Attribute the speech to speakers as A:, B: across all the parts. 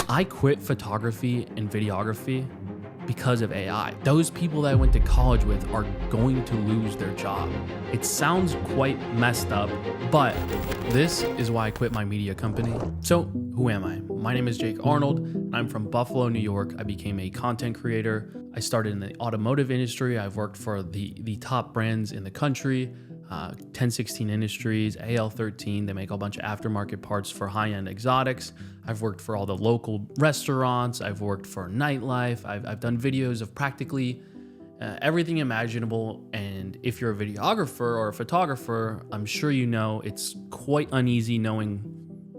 A: I quit photography and videography because of AI. Those people that I went to college with are going to lose their job. It sounds quite messed up, but this is why I quit my media company. So who am I? My name is Jake Arnold. I'm from Buffalo, New York. I became a content creator. I started in the automotive industry. I've worked for the top brands in the country, 1016 Industries, AL13. They make a bunch of aftermarket parts for high-end exotics. I've worked for all the local restaurants. I've worked for nightlife. I've done videos of practically everything imaginable. And if you're a videographer or a photographer, I'm sure you know it's quite uneasy knowing,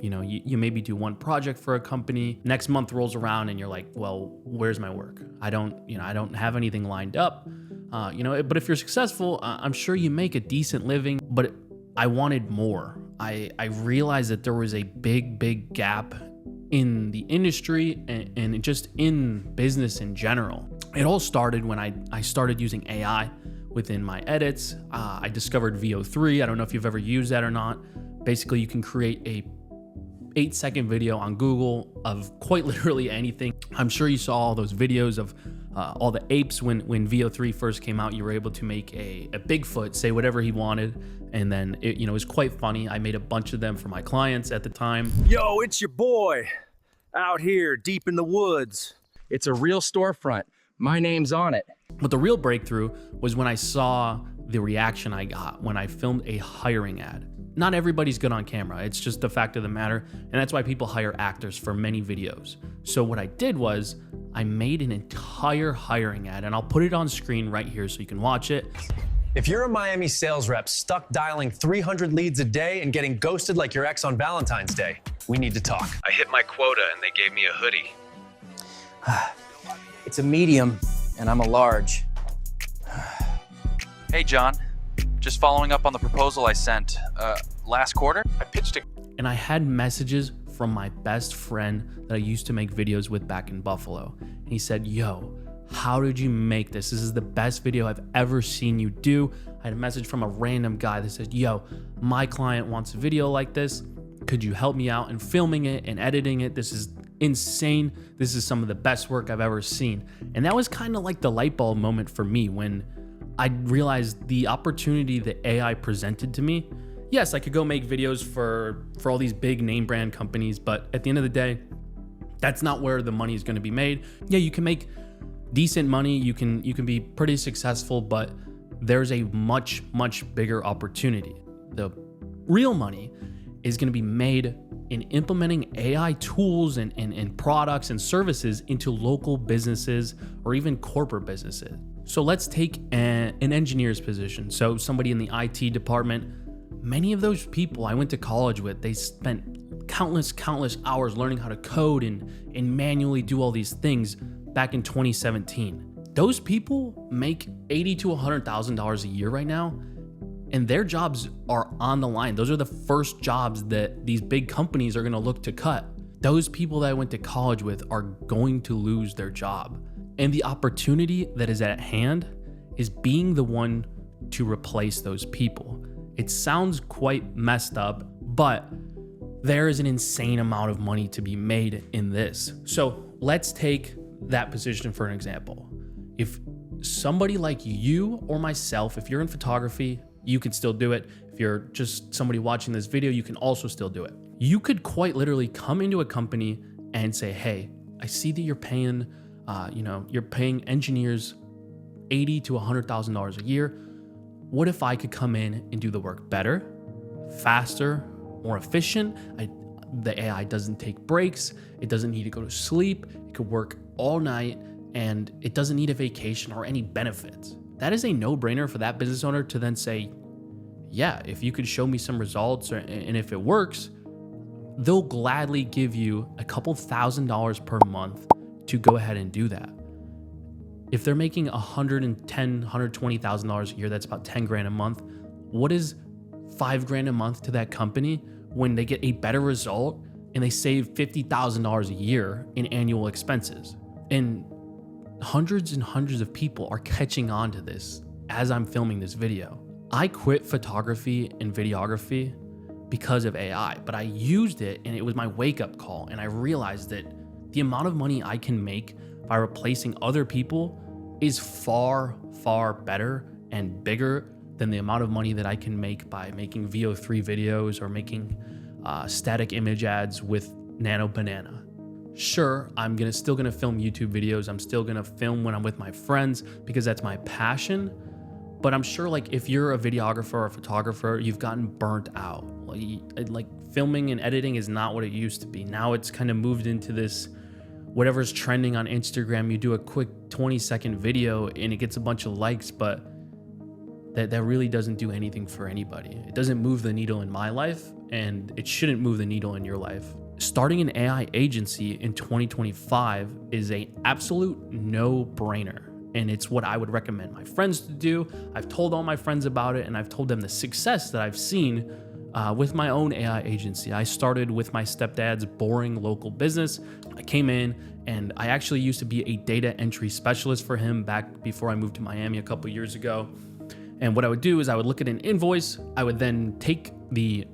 A: you maybe do one project for a company. Next month rolls around and you're like, well, where's my work? I don't have anything lined up. But if you're successful, I'm sure you make a decent living, but I wanted more. I realized that there was a big gap in the industry and just in business in general. It all started when I started using AI within my edits. I discovered VO3. I don't know if you've ever used that or not. Basically, you can create a 8-second video on Google of quite literally anything. I'm sure you saw all those videos of all the apes when VO3 first came out. You were able to make a Bigfoot say whatever he wanted, and then it was quite funny. I made a bunch of them for my clients at the time.
B: Yo, it's your boy out here deep in the woods. It's a real storefront. My name's on it.
A: But the real breakthrough was when I saw the reaction I got when I filmed a hiring ad. Not everybody's good on camera. It's just the fact of the matter. And that's why people hire actors for many videos. So what I did was I made an entire hiring ad, and I'll put it on screen right here so you can watch it.
C: If you're a Miami sales rep stuck dialing 300 leads a day and getting ghosted like your ex on Valentine's Day, we need to talk.
D: I hit my quota and they gave me a hoodie.
E: It's a medium and I'm a large.
F: Hey, John. Just following up on the proposal I sent last quarter. I pitched it.
A: And I had messages from my best friend that I used to make videos with back in Buffalo. And he said, yo, how did you make this? This is the best video I've ever seen you do. I had a message from a random guy that said, yo, my client wants a video like this. Could you help me out in filming it and editing it? This is insane. This is some of the best work I've ever seen. And that was kind of like the light bulb moment for me when I realized the opportunity that AI presented to me. Yes, I could go make videos for all these big name brand companies, but at the end of the day, that's not where the money is going to be made. Yeah, you can make decent money, you can be pretty successful, but there's a much bigger opportunity. The real money is going to be made in implementing AI tools and products and services into local businesses or even corporate businesses. So let's take an engineer's position. So somebody in the IT department. Many of those people I went to college with, they spent countless hours learning how to code and manually do all these things back in 2017. Those people make $80,000 to $100,000 a year right now, and their jobs are on the line. Those are the first jobs that these big companies are gonna look to cut. Those people that I went to college with are going to lose their job. And the opportunity that is at hand is being the one to replace those people. It sounds quite messed up, but there is an insane amount of money to be made in this. So let's take that position for an example. If somebody like you or myself, if you're in photography, you can still do it. If you're just somebody watching this video, you can also still do it. You could quite literally come into a company and say, hey, I see that you're paying engineers $80,000 to $100,000 a year. What if I could come in and do the work better, faster, more efficient? The AI doesn't take breaks. It doesn't need to go to sleep. It could work all night, and it doesn't need a vacation or any benefits. That is a no-brainer for that business owner to then say, yeah, if you could show me some results and if it works, they'll gladly give you a couple $1,000s per month to go ahead and do that. If they're making $110,000, $120,000 a year, that's about 10 grand a month. What is 5 grand a month to that company when they get a better result and they save $50,000 a year in annual expenses? And hundreds and hundreds of people are catching on to this as I'm filming this video. I quit photography and videography because of AI, but I used it and it was my wake-up call, and I realized that The amount of money I can make by replacing other people is far, far better and bigger than the amount of money that I can make by making VO3 videos or making static image ads with Nano Banana. Sure, I'm still gonna film YouTube videos. I'm still gonna film when I'm with my friends because that's my passion. But I'm sure, like, if you're a videographer or a photographer, you've gotten burnt out. Like filming and editing is not what it used to be. Now it's kind of moved into this, whatever's trending on Instagram. You do a quick 20-second video and it gets a bunch of likes, but that really doesn't do anything for anybody. It doesn't move the needle in my life, and it shouldn't move the needle in your life. Starting an AI agency in 2025 is an absolute no-brainer. And it's what I would recommend my friends to do. I've told all my friends about it, and I've told them the success that I've seen with my own AI agency. I started with my stepdad's boring local business. I came in, and I actually used to be a data entry specialist for him back before I moved to Miami a couple years ago. And what I would do is I would look at an invoice. I would then take the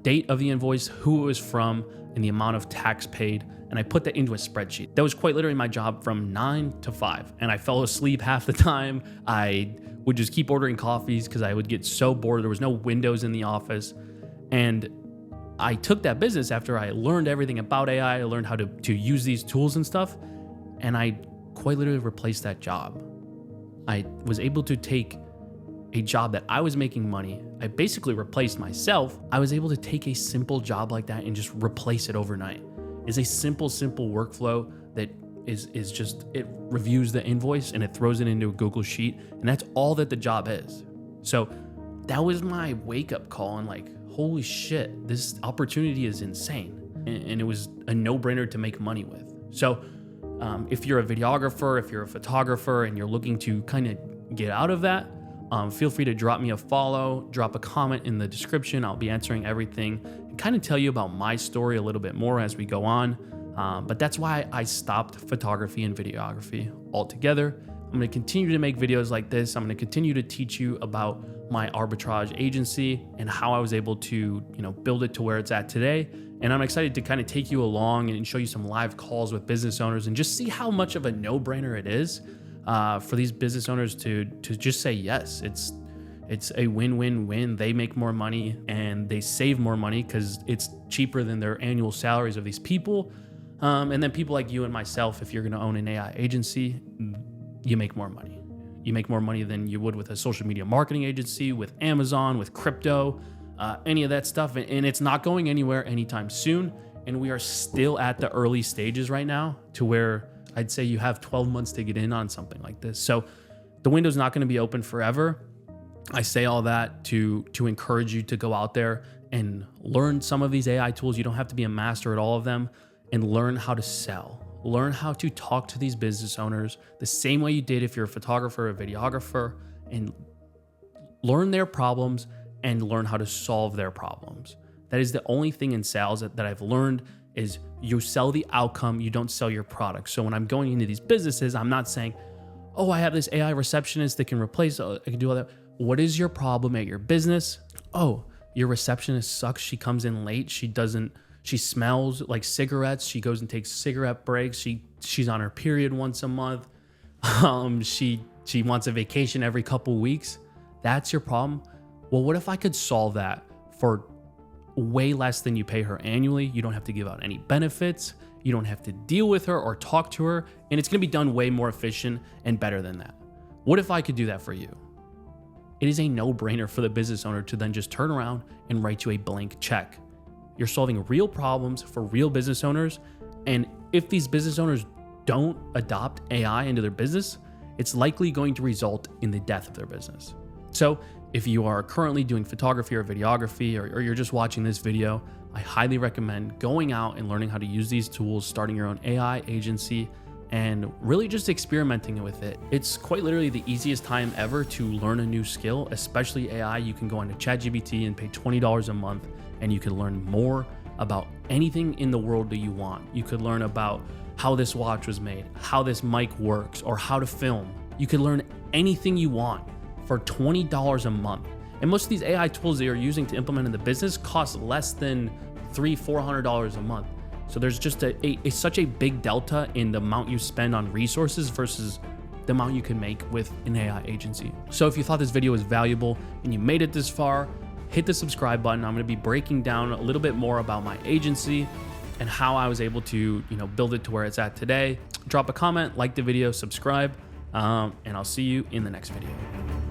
A: date of the invoice, who it was from, and the amount of tax paid, and I put that into a spreadsheet. That was quite literally my job from 9 to 5, and I fell asleep half the time. I would just keep ordering coffees because I would get so bored. There was no windows in the office, and I took that business after I learned everything about AI. I learned how to use these tools and stuff, and I quite literally replaced that job. I was able to take a job that I was making money. I basically replaced myself. I was able to take a simple job like that and just replace it overnight. It's a simple workflow that is just, it reviews the invoice and it throws it into a Google Sheet, and that's all that the job is. So that was my wake-up call, and like, holy shit, this opportunity is insane. And it was a no-brainer to make money with. So if you're a videographer, if you're a photographer, and you're looking to kind of get out of that, feel free to drop me a follow, drop a comment in the description. I'll be answering everything and kind of tell you about my story a little bit more as we go on. But that's why I stopped photography and videography altogether. I'm going to continue to make videos like this. I'm going to continue to teach you about my arbitrage agency and how I was able to, build it to where it's at today. And I'm excited to kind of take you along and show you some live calls with business owners and just see how much of a no-brainer it is for these business owners to just say yes. It's a win-win-win. They make more money and they save more money because it's cheaper than their annual salaries of these people. And then people like you and myself, if you're going to own an AI agency, you make more money. You make more money than you would with a social media marketing agency, with Amazon, with crypto, any of that stuff. And it's not going anywhere anytime soon. And we are still at the early stages right now to where I'd say you have 12 months to get in on something like this. So the window's not going to be open forever. I say all that to encourage you to go out there and learn some of these AI tools. You don't have to be a master at all of them, and learn how to sell. Learn how to talk to these business owners the same way you did if you're a photographer or a videographer, and learn their problems and learn how to solve their problems. That is the only thing in sales that I've learned is you sell the outcome, you don't sell your product. So when I'm going into these businesses, I'm not saying, oh, I have this AI receptionist that can replace, I can do all that. What is your problem at your business? Oh, your receptionist sucks. She comes in late. She smells like cigarettes. She goes and takes cigarette breaks. She's on her period once a month. She wants a vacation every couple weeks. That's your problem. Well, what if I could solve that for way less than you pay her annually? You don't have to give out any benefits. You don't have to deal with her or talk to her. And it's going to be done way more efficient and better than that. What if I could do that for you? It is a no-brainer for the business owner to then just turn around and write you a blank check. You're solving real problems for real business owners. And if these business owners don't adopt AI into their business, it's likely going to result in the death of their business. So if you are currently doing photography or videography, or you're just watching this video, I highly recommend going out and learning how to use these tools, starting your own AI agency, and really just experimenting with it. It's quite literally the easiest time ever to learn a new skill, especially AI. You can go into ChatGPT and pay $20 a month, and you can learn more about anything in the world that you want. You could learn about how this watch was made, how this mic works, or how to film. You could learn anything you want for $20 a month. And most of these AI tools that you're using to implement in the business cost less than $300-$400 a month. So there's just such a big delta in the amount you spend on resources versus the amount you can make with an AI agency. So if you thought this video was valuable and you made it this far, hit the subscribe button. I'm going to be breaking down a little bit more about my agency and how I was able to, build it to where it's at today. Drop a comment, like the video, subscribe, and I'll see you in the next video.